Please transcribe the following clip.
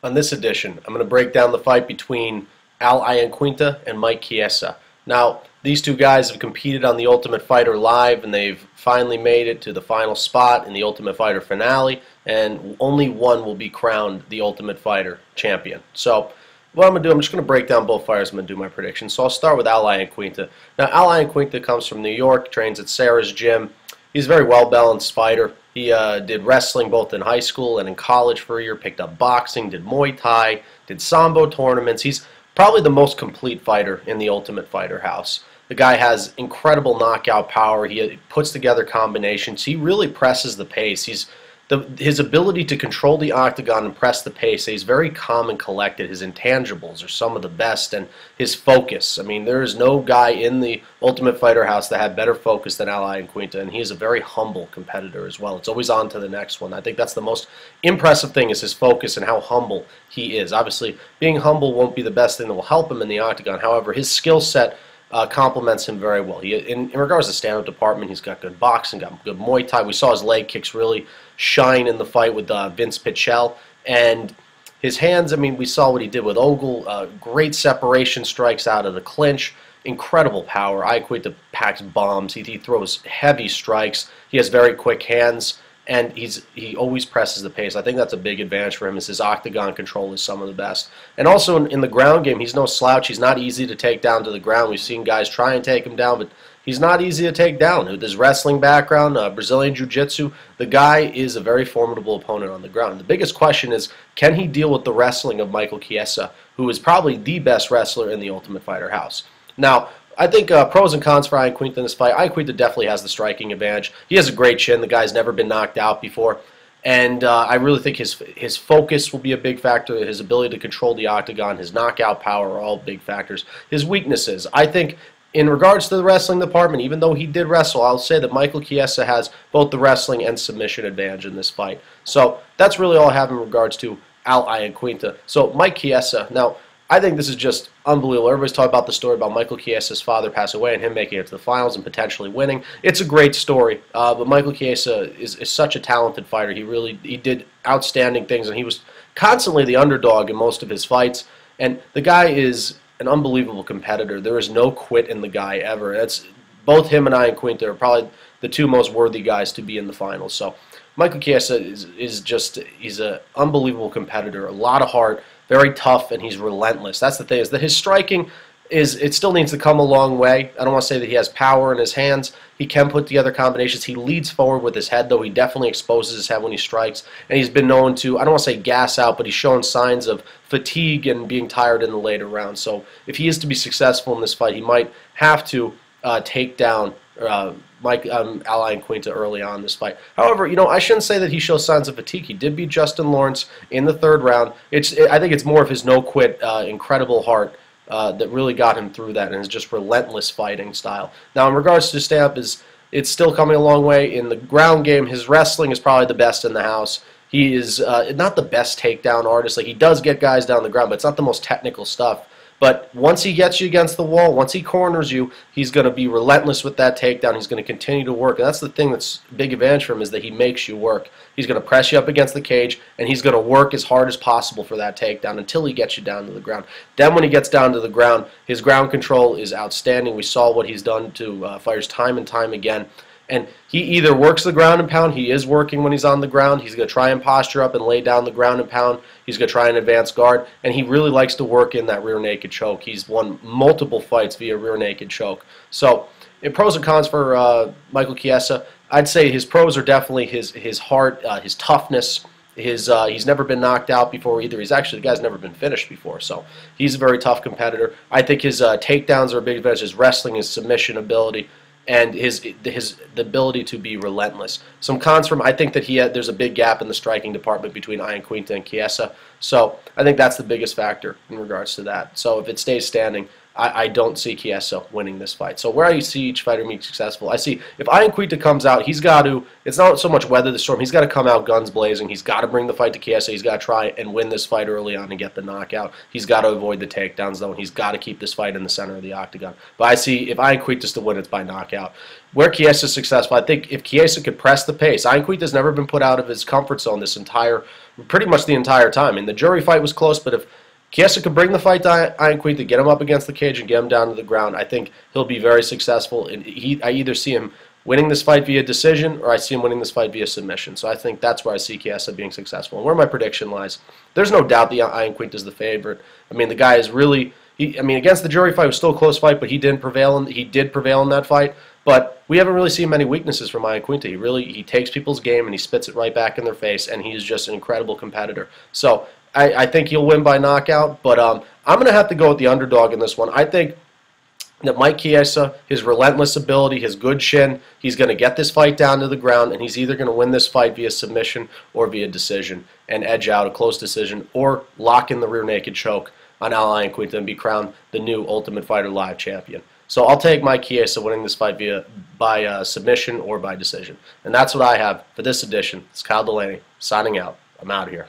On this edition, I'm going to break down the fight between Iaquinta and Mike Chiesa. Now, these two guys have competed on The Ultimate Fighter live, and they've finally made it to the final spot in the Ultimate Fighter finale, and only one will be crowned the Ultimate Fighter champion. So, what I'm going to do, I'm just going to break down both fighters. I'm going to do my predictions. So I'll start with Iaquinta. Now, Iaquinta comes from New York, trains at Sarah's gym. He's a very well-balanced fighter. He did wrestling both in high school and in college for a year, picked up boxing, did Muay Thai, did Sambo tournaments. He's probably the most complete fighter in the Ultimate Fighter house. The guy has incredible knockout power. He puts together combinations. He really presses the pace. His ability to control the octagon and press the pace, he's very calm and collected. His intangibles are some of the best, and his focus. I mean, there is no guy in the Ultimate Fighter house that had better focus than Iaquinta, and he is a very humble competitor as well. It's always on to the next one. I think that's the most impressive thing, is his focus and how humble he is. Obviously, being humble won't be the best thing that will help him in the octagon. However, his skill set complements him very well. In regards to stand-up department, he's got good boxing, got good Muay Thai. We saw his leg kicks really shine in the fight with Vince Pichel. And his hands, I mean, we saw what he did with Ogle. Great separation strikes out of the clinch. Incredible power. Iaquinta packs bombs. He throws heavy strikes. He has very quick hands. And he always presses the pace. I think that's a big advantage for him, is his octagon control is some of the best. And also in the ground game, he's no slouch. He's not easy to take down to the ground. We've seen guys try and take him down, but he's not easy to take down. With his wrestling background, Brazilian Jiu-Jitsu, the guy is a very formidable opponent on the ground. The biggest question is, can he deal with the wrestling of Michael Chiesa, who is probably the best wrestler in the Ultimate Fighter house? Now, I think pros and cons for Iaquinta in this fight. Iaquinta definitely has the striking advantage. He has a great chin. The guy's never been knocked out before. And I really think his focus will be a big factor. His ability to control the octagon, his knockout power are all big factors. His weaknesses, I think, in regards to the wrestling department, even though he did wrestle, I'll say that Michael Chiesa has both the wrestling and submission advantage in this fight. So that's really all I have in regards to Iaquinta. So Mike Chiesa, now, I think this is just unbelievable. Everybody's talking about the story about Michael Chiesa's father passing away and him making it to the finals and potentially winning. It's a great story, but Michael Chiesa is such a talented fighter. He did outstanding things, and he was constantly the underdog in most of his fights. And the guy is an unbelievable competitor. There is no quit in the guy ever. Both him and Iaquinta are probably the two most worthy guys to be in the finals. So Michael Chiesa he's an unbelievable competitor, a lot of heart, very tough, and he's relentless. That's the thing, is that his striking it still needs to come a long way. I don't want to say that he has power in his hands. He can put together combinations. He leads forward with his head, though. He definitely exposes his head when he strikes, and he's been known to, I don't want to say gas out, but he's shown signs of fatigue and being tired in the later rounds. So if he is to be successful in this fight, he might have to take down Iaquinta early on in this fight. However, I shouldn't say that he shows signs of fatigue. He did beat Justin Lawrence in the third round. I think it's more of his no-quit, incredible heart that really got him through that, and his just relentless fighting style. Now, in regards to stand-up, it's still coming a long way. In the ground game, his wrestling is probably the best in the house. He is not the best takedown artist. Like, he does get guys down the ground, but it's not the most technical stuff. But once he gets you against the wall, once he corners you, he's going to be relentless with that takedown. He's going to continue to work. And that's the thing that's a big advantage for him, is that he makes you work. He's going to press you up against the cage, and he's going to work as hard as possible for that takedown until he gets you down to the ground. Then when he gets down to the ground, his ground control is outstanding. We saw what he's done to fighters time and time again. And he either works the ground and pound. He is working when he's on the ground. He's going to try and posture up and lay down the ground and pound. He's going to try and advance guard. And he really likes to work in that rear naked choke. He's won multiple fights via rear naked choke. So, in pros and cons for Michael Chiesa, I'd say his pros are definitely his heart, his toughness. He's never been knocked out before either. The guy's never been finished before. So he's a very tough competitor. I think his takedowns are a big advantage. His wrestling, his submission ability, and the ability to be relentless. Some cons from, I think that there's a big gap in the striking department between Iaquinta and Chiesa. So I think that's the biggest factor in regards to that. So if it stays standing, I don't see Chiesa winning this fight. So where I see each fighter being successful, I see if Iaquinta comes out, he's got to, it's not so much weather the storm, he's got to come out guns blazing, he's got to bring the fight to Chiesa, he's got to try and win this fight early on and get the knockout. He's got to avoid the takedowns though, and he's got to keep this fight in the center of the octagon. But I see if Iaquinta's to win, it's by knockout. Where Chiesa's successful, I think if Chiesa could press the pace, Iaquinta's never been put out of his comfort zone pretty much the entire time. And the jury fight was close, but if Chiesa could bring the fight to Iaquinta, get him up against the cage, and get him down to the ground, I think he'll be very successful. And I either see him winning this fight via decision or I see him winning this fight via submission. So I think that's where I see Chiesa being successful. And where my prediction lies, there's no doubt that Iaquinta's the favorite. I mean, the guy is really, against the jury fight, it was still a close fight, but he did prevail in that fight. But we haven't really seen many weaknesses from Iaquinta. He takes people's game and he spits it right back in their face, and he's just an incredible competitor. So I think he'll win by knockout, but I'm going to have to go with the underdog in this one. I think that Mike Chiesa, his relentless ability, his good chin, he's going to get this fight down to the ground, and he's either going to win this fight via submission or via decision and edge out a close decision or lock in the rear naked choke on Iaquinta and be crowned the new Ultimate Fighter Live champion. So I'll take Mike Chiesa winning this fight by submission or by decision. And that's what I have for this edition. It's Kyle Delaney signing out. I'm out of here.